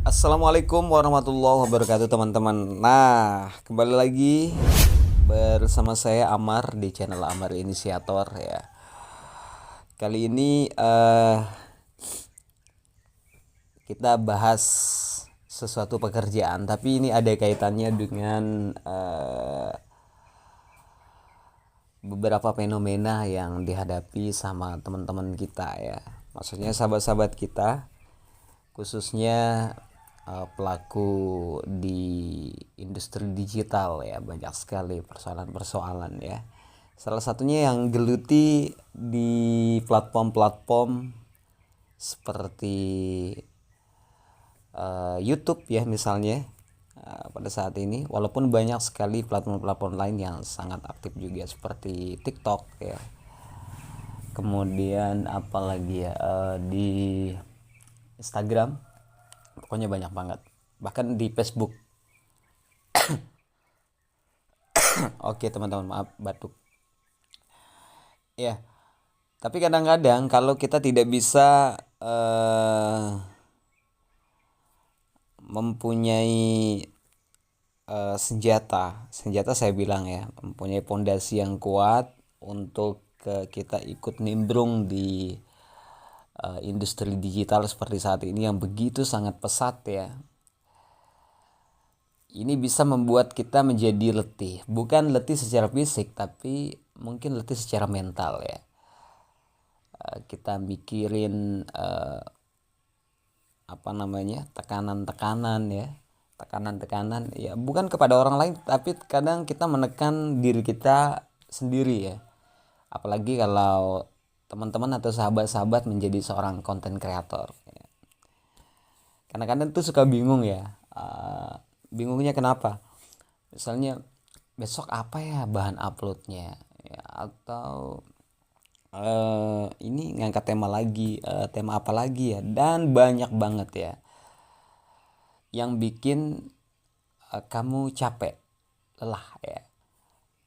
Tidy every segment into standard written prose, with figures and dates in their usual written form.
Assalamualaikum warahmatullahi wabarakatuh teman-teman. Nah, kembali lagi bersama saya Amar di channel Amar Inisiator ya. Kali ini kita bahas sesuatu pekerjaan, tapi ini ada kaitannya dengan beberapa fenomena yang dihadapi sama teman-teman kita ya. Maksudnya sahabat-sahabat kita, khususnya pelaku di industri digital ya, banyak sekali persoalan-persoalan ya. Salah satunya yang geluti di platform-platform seperti YouTube ya misalnya. Pada saat ini walaupun banyak sekali platform-platform lain yang sangat aktif juga seperti TikTok ya, kemudian apalagi ya, di Instagram, pokoknya banyak banget, bahkan di Facebook. Oke teman-teman, maaf batuk ya. Tapi kadang-kadang kalau kita tidak bisa mempunyai senjata saya bilang ya, mempunyai pondasi yang kuat untuk kita ikut nimbrung di industri digital seperti saat ini yang begitu sangat pesat ya. Ini bisa membuat kita menjadi letih, bukan letih secara fisik tapi mungkin letih secara mental ya. Kita mikirin tekanan-tekanan ya, tekanan-tekanan ya, bukan kepada orang lain tapi kadang kita menekan diri kita sendiri ya. Apalagi kalau teman-teman atau sahabat-sahabat menjadi seorang konten kreator ya. Kadang-kadang tuh suka bingung ya. Bingungnya kenapa? Misalnya besok apa ya bahan uploadnya ya, atau ini ngangkat tema lagi, tema apa lagi ya, dan banyak banget ya yang bikin kamu capek, lelah ya.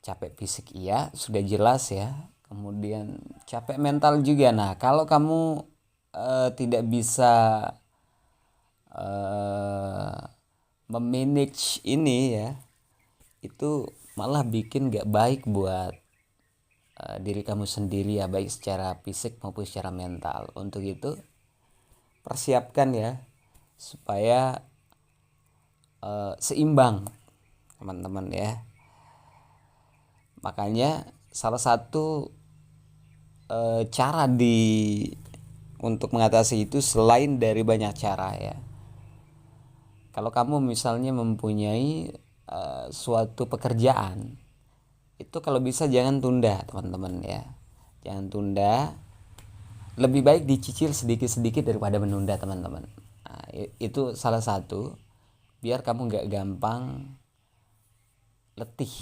Capek fisik iya, sudah jelas ya. Kemudian capek mental juga. Nah, kalau kamu tidak bisa memanage ini ya, itu malah bikin gak baik buat diri kamu sendiri ya, baik secara fisik maupun secara mental. Untuk itu persiapkan ya supaya seimbang teman-teman ya. Makanya salah satu cara untuk mengatasi itu selain dari banyak cara ya. Kalau kamu misalnya mempunyai suatu pekerjaan, itu kalau bisa jangan tunda teman-teman ya. Jangan tunda, lebih baik dicicil sedikit-sedikit daripada menunda teman-teman. Nah, itu salah satu biar kamu gak gampang letih,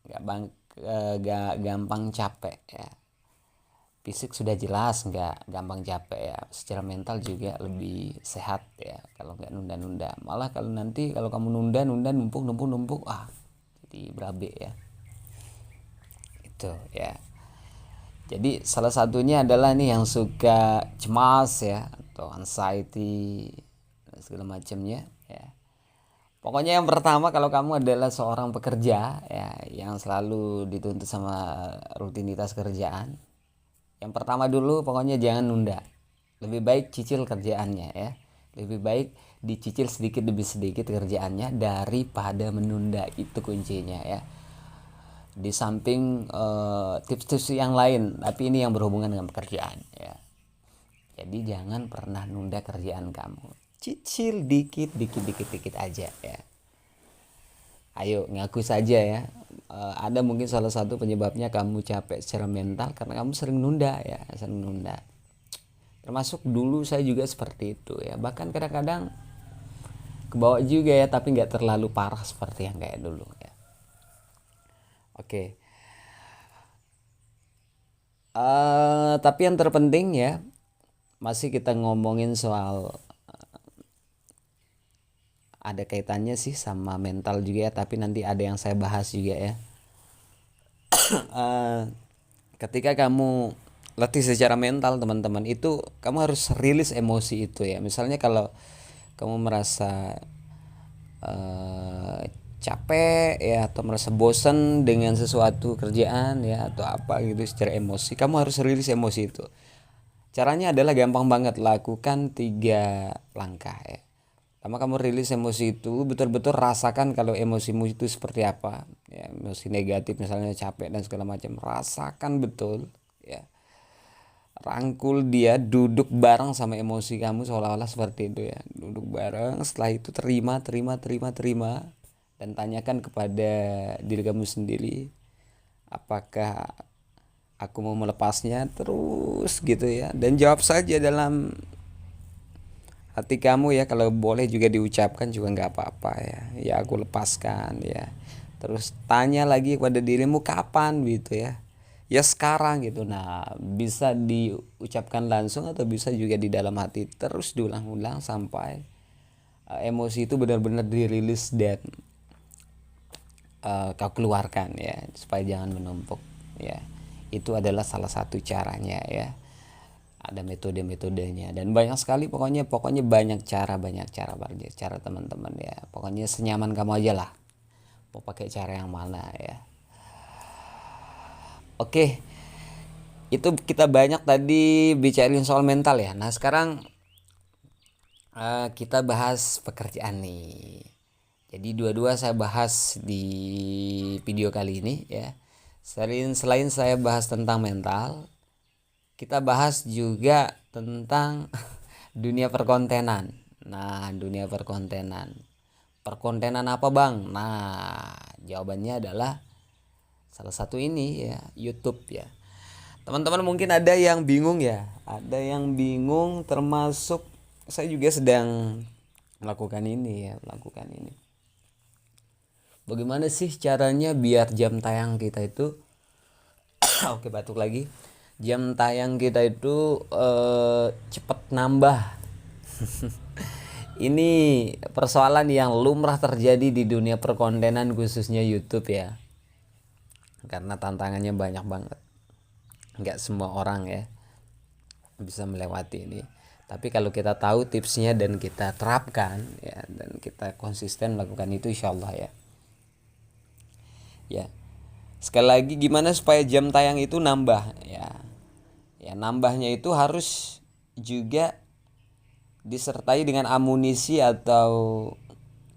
gak gampang capek ya. Fisik sudah jelas nggak gampang capek ya, secara mental juga lebih sehat ya kalau nggak nunda-nunda. Malah kalau nanti kalau kamu nunda numpuk jadi berabe ya itu ya. Jadi salah satunya adalah nih yang suka cemas ya, atau anxiety dan segala macamnya ya. Pokoknya yang pertama, kalau kamu adalah seorang pekerja ya yang selalu dituntut sama rutinitas kerjaan, yang pertama dulu pokoknya jangan nunda. Lebih baik cicil kerjaannya ya. Lebih baik dicicil sedikit demi sedikit kerjaannya daripada menunda, itu kuncinya ya. Di samping tips-tips yang lain, tapi ini yang berhubungan dengan pekerjaan ya. Jadi jangan pernah nunda kerjaan kamu. Cicil dikit aja ya. Ayo ngaku saja ya. Ada mungkin salah satu penyebabnya kamu capek secara mental karena kamu sering nunda ya, sering nunda. Termasuk dulu saya juga seperti itu ya. Bahkan kadang-kadang kebawa juga ya, tapi nggak terlalu parah seperti yang kayak dulu ya. Oke. Tapi yang terpenting ya, masih kita ngomongin soal ada kaitannya sih sama mental juga ya, tapi nanti ada yang saya bahas juga ya. Ketika kamu letih secara mental teman-teman, itu kamu harus rilis emosi itu ya. Misalnya kalau kamu merasa capek ya, atau merasa bosan dengan sesuatu kerjaan ya atau apa gitu secara emosi, kamu harus rilis emosi itu. Caranya adalah gampang banget, lakukan 3 langkah ya. Pertama, kamu rilis emosi itu, betul-betul rasakan kalau emosimu itu seperti apa ya. Emosi negatif misalnya capek dan segala macam, rasakan betul ya. Rangkul dia, duduk bareng sama emosi kamu seolah-olah seperti itu ya. Duduk bareng, setelah itu terima, dan tanyakan kepada diri kamu sendiri, apakah aku mau melepasnya terus gitu ya. Dan jawab saja dalam hati kamu ya, kalau boleh juga diucapkan juga nggak apa-apa ya. Ya aku lepaskan ya. Terus tanya lagi kepada dirimu kapan gitu ya. Ya sekarang gitu. Nah, bisa diucapkan langsung atau bisa juga di dalam hati, terus diulang-ulang sampai emosi itu benar-benar dirilis dan kau keluarkan ya, supaya jangan menumpuk ya. Itu adalah salah satu caranya ya. Ada metode-metodenya dan banyak sekali, pokoknya banyak cara teman-teman ya. Pokoknya senyaman kamu aja lah mau pakai cara yang mana ya. Oke, itu kita banyak tadi bicarain soal mental ya. Nah sekarang kita bahas pekerjaan nih. Jadi dua-dua saya bahas di video kali ini ya. Selain saya bahas tentang mental, kita bahas juga tentang dunia perkontenan. Nah, dunia perkontenan. Perkontenan apa, Bang? Nah, jawabannya adalah salah satu ini ya, YouTube ya. Teman-teman mungkin ada yang bingung ya. Ada yang bingung, termasuk saya juga sedang melakukan ini ya, melakukan ini. Bagaimana sih caranya biar jam tayang kita itu oke, batuk lagi. Jam tayang kita itu cepet nambah. Ini persoalan yang lumrah terjadi di dunia perkontenan, khususnya YouTube ya. Karena tantangannya banyak banget. Nggak semua orang ya bisa melewati ini. Tapi kalau kita tahu tipsnya dan kita terapkan ya, dan kita konsisten melakukan itu, insya Allah ya. Ya. Sekali lagi, gimana supaya jam tayang itu nambah ya. Ya, nambahnya itu harus juga disertai dengan amunisi atau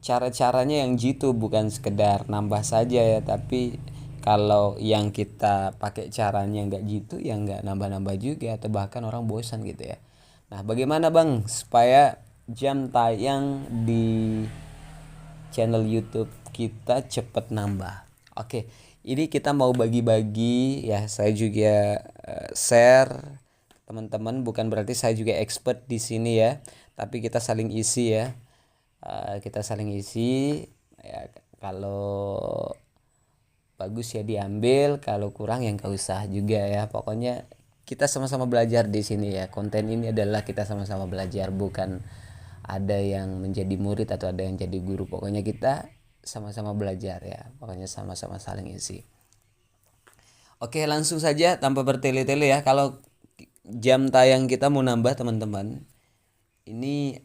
cara-caranya yang jitu, bukan sekedar nambah saja ya. Tapi kalau yang kita pakai caranya nggak jitu ya nggak nambah-nambah juga, atau bahkan orang bosan gitu ya. Nah, bagaimana Bang supaya jam tayang di channel YouTube kita cepet nambah? Oke, ini kita mau bagi-bagi ya. Saya juga share teman-teman, bukan berarti saya juga expert di sini ya, tapi kita saling isi ya. Kita saling isi ya, kalau bagus ya diambil, kalau kurang ya nggak usah juga ya. Pokoknya kita sama-sama belajar di sini ya. Konten ini adalah kita sama-sama belajar, bukan ada yang menjadi murid atau ada yang jadi guru. Pokoknya kita sama-sama belajar ya. Pokoknya sama-sama saling isi. Oke, langsung saja tanpa bertele-tele ya. Kalau jam tayang kita mau nambah teman-teman, ini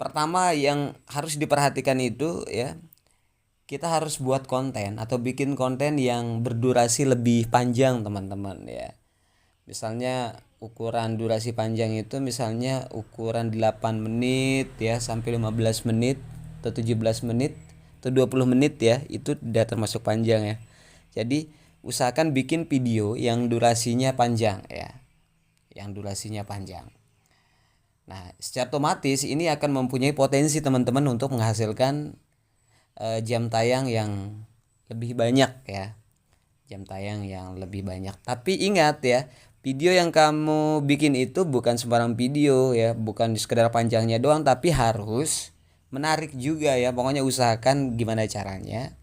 pertama yang harus diperhatikan itu ya, kita harus buat konten atau bikin konten yang berdurasi lebih panjang teman-teman ya. Misalnya ukuran durasi panjang itu misalnya ukuran 8 menit ya sampai 15 menit atau 17 menit atau 20 menit ya, itu udah termasuk panjang ya. Jadi usahakan bikin video yang durasinya panjang ya. Yang durasinya panjang. Nah, secara otomatis ini akan mempunyai potensi teman-teman untuk menghasilkan jam tayang yang lebih banyak ya. Jam tayang yang lebih banyak. Tapi ingat ya, video yang kamu bikin itu bukan sembarang video ya, bukan sekedar panjangnya doang, tapi harus menarik juga ya. Pokoknya usahakan gimana caranya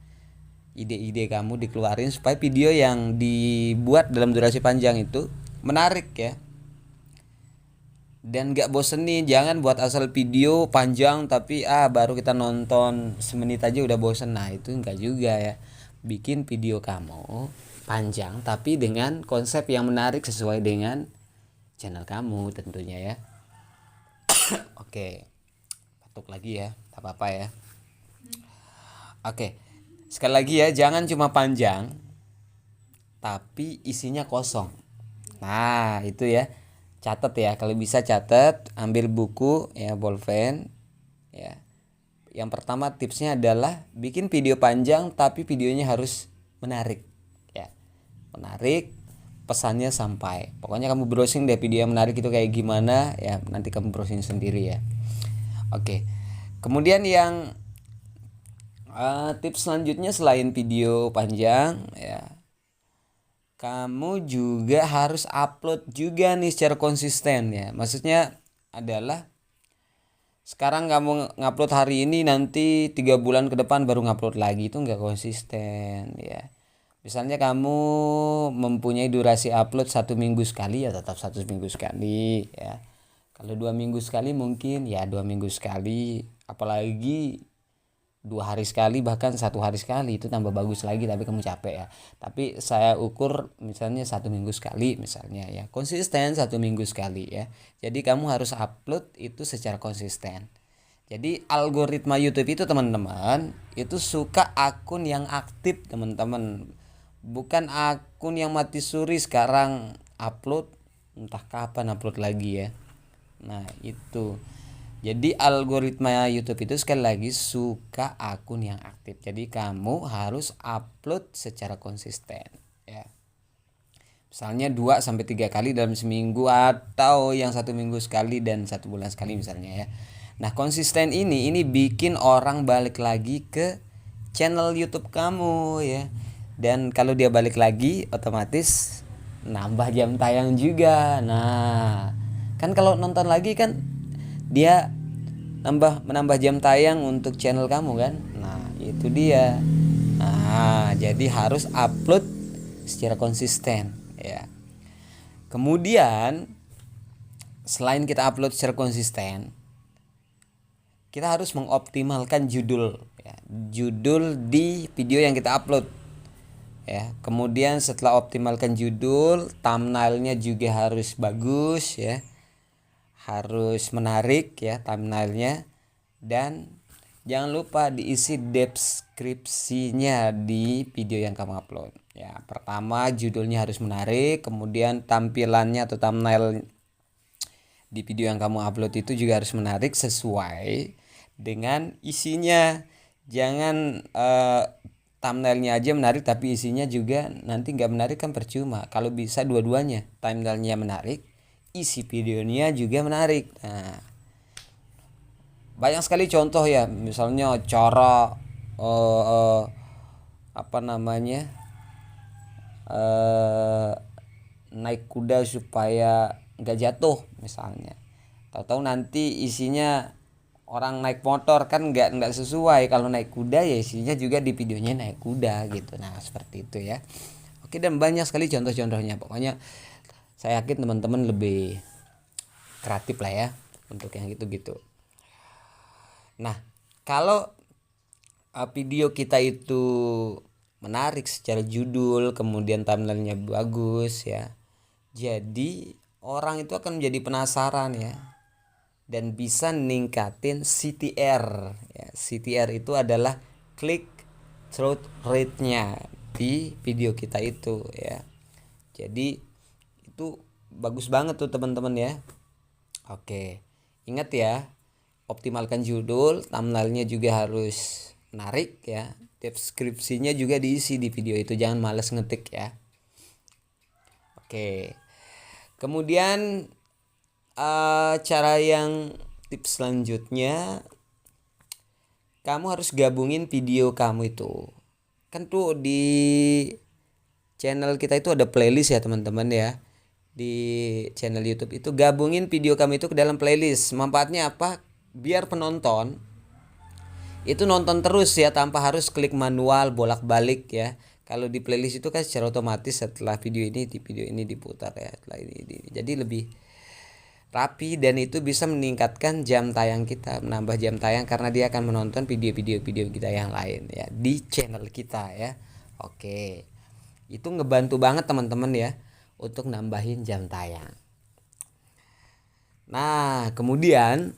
ide-ide kamu dikeluarin supaya video yang dibuat dalam durasi panjang itu menarik ya. Dan gak bosenin, jangan buat asal video panjang tapi baru kita nonton semenit aja udah bosen. Nah itu enggak juga ya. Bikin video kamu panjang tapi dengan konsep yang menarik sesuai dengan channel kamu tentunya ya. Oke. batuk lagi ya, tak apa-apa ya. Oke, sekali lagi ya, jangan cuma panjang tapi isinya kosong. Nah itu ya, catat ya, kalau bisa catat, ambil buku ya, bolpen ya. Yang pertama tipsnya adalah bikin video panjang tapi videonya harus menarik ya, menarik, pesannya sampai. Pokoknya kamu browsing deh video yang menarik itu kayak gimana ya, nanti kamu browsing sendiri ya. Oke, kemudian yang tips selanjutnya selain video panjang ya, kamu juga harus upload juga nih secara konsisten ya. Maksudnya adalah sekarang kamu ngupload hari ini, nanti 3 bulan ke depan baru ngupload lagi, itu nggak konsisten ya. Misalnya kamu mempunyai durasi upload 1 minggu sekali ya, tetap 1 minggu sekali ya. Kalau 2 minggu sekali mungkin ya 2 minggu sekali, apalagi 2 hari sekali, bahkan 1 hari sekali, itu tambah bagus lagi, tapi kamu capek ya. Tapi saya ukur misalnya 1 minggu sekali misalnya ya, konsisten 1 minggu sekali ya. Jadi kamu harus upload itu secara konsisten. Jadi algoritma YouTube itu teman-teman itu suka akun yang aktif teman-teman, bukan akun yang mati suri sekarang upload entah kapan upload lagi ya. Nah itu, jadi algoritma YouTube itu sekali lagi suka akun yang aktif. Jadi kamu harus upload secara konsisten ya. Misalnya 2 sampai 3 kali dalam seminggu, atau yang 1 minggu sekali dan 1 bulan sekali misalnya ya. Nah konsisten ini bikin orang balik lagi ke channel YouTube kamu ya. Dan kalau dia balik lagi otomatis nambah jam tayang juga. Nah kan kalau nonton lagi kan dia menambah jam tayang untuk channel kamu kan. Nah itu dia. Nah jadi harus upload secara konsisten ya. Kemudian selain kita upload secara konsisten, kita harus mengoptimalkan judul ya, judul di video yang kita upload ya. Kemudian setelah optimalkan judul, thumbnailnya juga harus bagus ya, harus menarik ya thumbnailnya. Dan jangan lupa diisi deskripsinya di video yang kamu upload ya. Pertama judulnya harus menarik, kemudian tampilannya atau thumbnail di video yang kamu upload itu juga harus menarik sesuai dengan isinya. Jangan thumbnailnya aja menarik tapi isinya juga nanti nggak menarik, kan percuma. Kalau bisa dua-duanya, thumbnailnya menarik, isi videonya juga menarik. Nah banyak sekali contoh ya, misalnya cara apa namanya naik kuda supaya nggak jatuh misalnya. Tahu-tahu nanti isinya orang naik motor, kan nggak sesuai. Kalau naik kuda ya isinya juga di videonya naik kuda gitu. Nah seperti itu ya. Oke, dan banyak sekali contoh-contohnya. Pokoknya saya yakin teman-teman lebih kreatif lah ya untuk yang gitu-gitu. Nah kalau video kita itu menarik secara judul, kemudian thumbnailnya bagus ya, jadi orang itu akan menjadi penasaran ya, dan bisa ningkatin CTR ya. CTR itu adalah click through rate-nya di video kita itu ya. Jadi itu bagus banget tuh teman-teman ya. Oke, ingat ya, optimalkan judul, thumbnailnya juga harus menarik ya, deskripsinya juga diisi di video itu, jangan males ngetik ya. Oke, kemudian cara yang tips selanjutnya, kamu harus gabungin video kamu itu. Kan tuh di channel kita itu ada playlist ya teman-teman ya. Di channel YouTube itu gabungin video kamu itu ke dalam playlist. Manfaatnya apa? Biar penonton itu nonton terus ya, tanpa harus klik manual bolak-balik ya. Kalau di playlist itu kan secara otomatis setelah video ini diputar ya, setelah ini. Jadi lebih rapi, dan itu bisa meningkatkan jam tayang kita, menambah jam tayang karena dia akan menonton video-video kita yang lain ya di channel kita ya. Oke, itu ngebantu banget teman-teman ya untuk nambahin jam tayang. Nah kemudian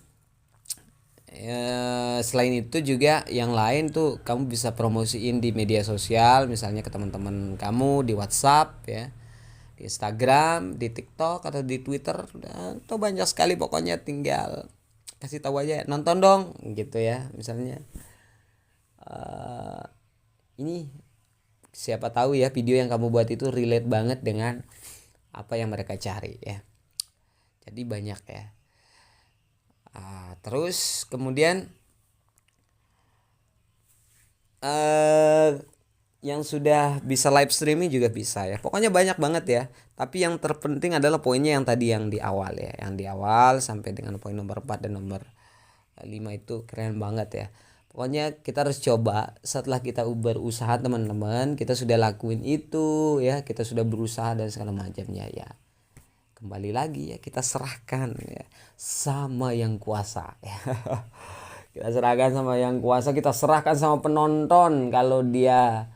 Selain itu juga yang lain tuh kamu bisa promosiin di media sosial, misalnya ke teman-teman kamu di WhatsApp ya, di Instagram, di TikTok atau di Twitter, atau banyak sekali, pokoknya tinggal kasih tahu aja nonton dong gitu ya, misalnya ini siapa tahu ya video yang kamu buat itu relate banget dengan apa yang mereka cari ya, jadi banyak ya. Terus kemudian yang sudah bisa live streaming juga bisa ya, pokoknya banyak banget ya. Tapi yang terpenting adalah poinnya yang tadi yang di awal ya, yang di awal sampai dengan poin nomor 4 dan nomor 5 itu keren banget ya. Pokoknya kita harus coba, setelah kita berusaha teman-teman, kita sudah lakuin itu ya, kita sudah berusaha dan segala macamnya ya, kembali lagi ya kita serahkan ya sama yang kuasa ya. Kita serahkan sama yang kuasa, kita serahkan sama penonton. Kalau dia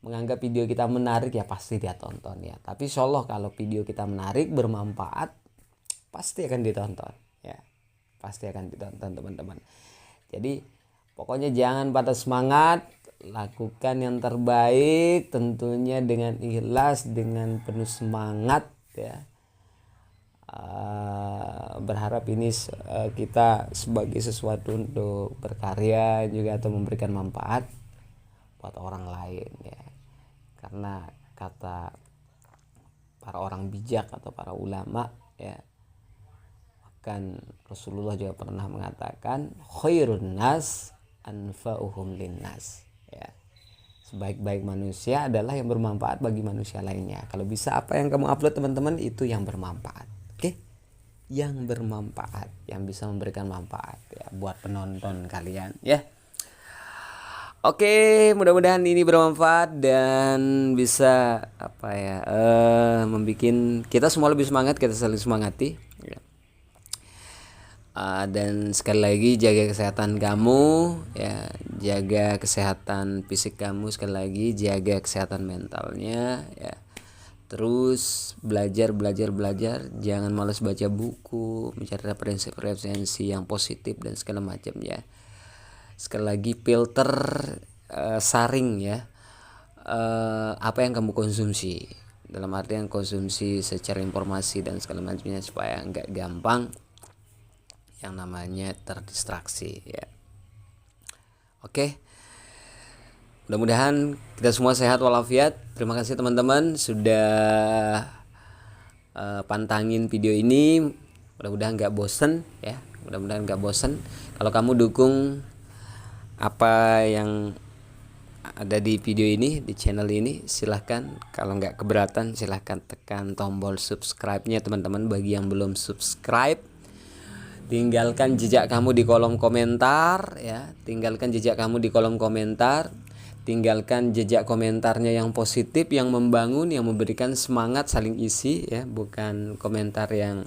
menganggap video kita menarik ya pasti dia tonton ya. Tapi insya Allah kalau video kita menarik, bermanfaat, pasti akan ditonton ya, pasti akan ditonton teman-teman. Jadi pokoknya jangan patah semangat, lakukan yang terbaik tentunya dengan ikhlas, dengan penuh semangat ya. Berharap ini kita sebagai sesuatu untuk berkarya juga atau memberikan manfaat buat orang lain ya. Karena kata para orang bijak atau para ulama ya, bahkan Rasulullah juga pernah mengatakan khairun nas anfa'uhum linnas ya. Sebaik-baik manusia adalah yang bermanfaat bagi manusia lainnya. Kalau bisa apa yang kamu upload teman-teman itu yang bermanfaat. Oke? Yang bermanfaat, yang bisa memberikan manfaat ya buat penonton kalian ya. Oke, mudah-mudahan ini bermanfaat dan bisa membuat kita semua lebih semangat, kita saling semangati ya. Dan sekali lagi jaga kesehatan kamu ya, jaga kesehatan fisik kamu, sekali lagi jaga kesehatan mentalnya ya. Terus belajar, jangan malas baca buku, mencari referensi yang positif dan segala macam ya. Sekali lagi filter, saring ya apa yang kamu konsumsi, dalam artian konsumsi secara informasi dan segala macamnya, supaya nggak gampang yang namanya terdistraksi ya. Oke. Mudah-mudahan kita semua sehat walafiat. Terima kasih teman-teman sudah pantangin video ini. Mudah-mudahan gak bosen ya. Mudah-mudahan gak bosen. Kalau kamu dukung apa yang ada di video ini, di channel ini, silahkan. Kalau nggak keberatan silahkan tekan tombol subscribe-nya teman-teman. Bagi yang belum subscribe, tinggalkan jejak kamu di kolom komentar ya. Tinggalkan jejak kamu di kolom komentar. Tinggalkan jejak komentarnya yang positif, yang membangun, yang memberikan semangat, saling isi ya, bukan komentar yang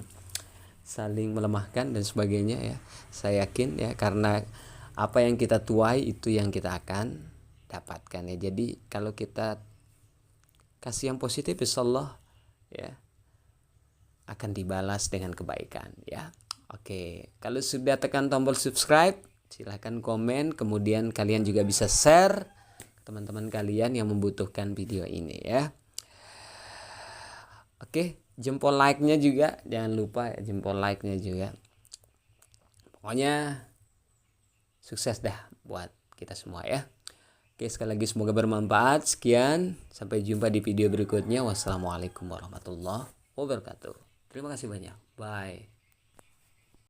saling melemahkan dan sebagainya ya. Saya yakin ya, karena apa yang kita tuai itu yang kita akan dapatkan ya. Jadi kalau kita kasih yang positif, insyaallah ya akan dibalas dengan kebaikan ya. Oke, kalau sudah tekan tombol subscribe, silahkan komen, kemudian kalian juga bisa share teman-teman kalian yang membutuhkan video ini ya. Oke, jempol like-nya juga jangan lupa ya, jempol like-nya juga. Pokoknya sukses dah buat kita semua ya. Oke, sekali lagi semoga bermanfaat. Sekian, sampai jumpa di video berikutnya. Wassalamualaikum warahmatullahi wabarakatuh. Terima kasih banyak. Bye.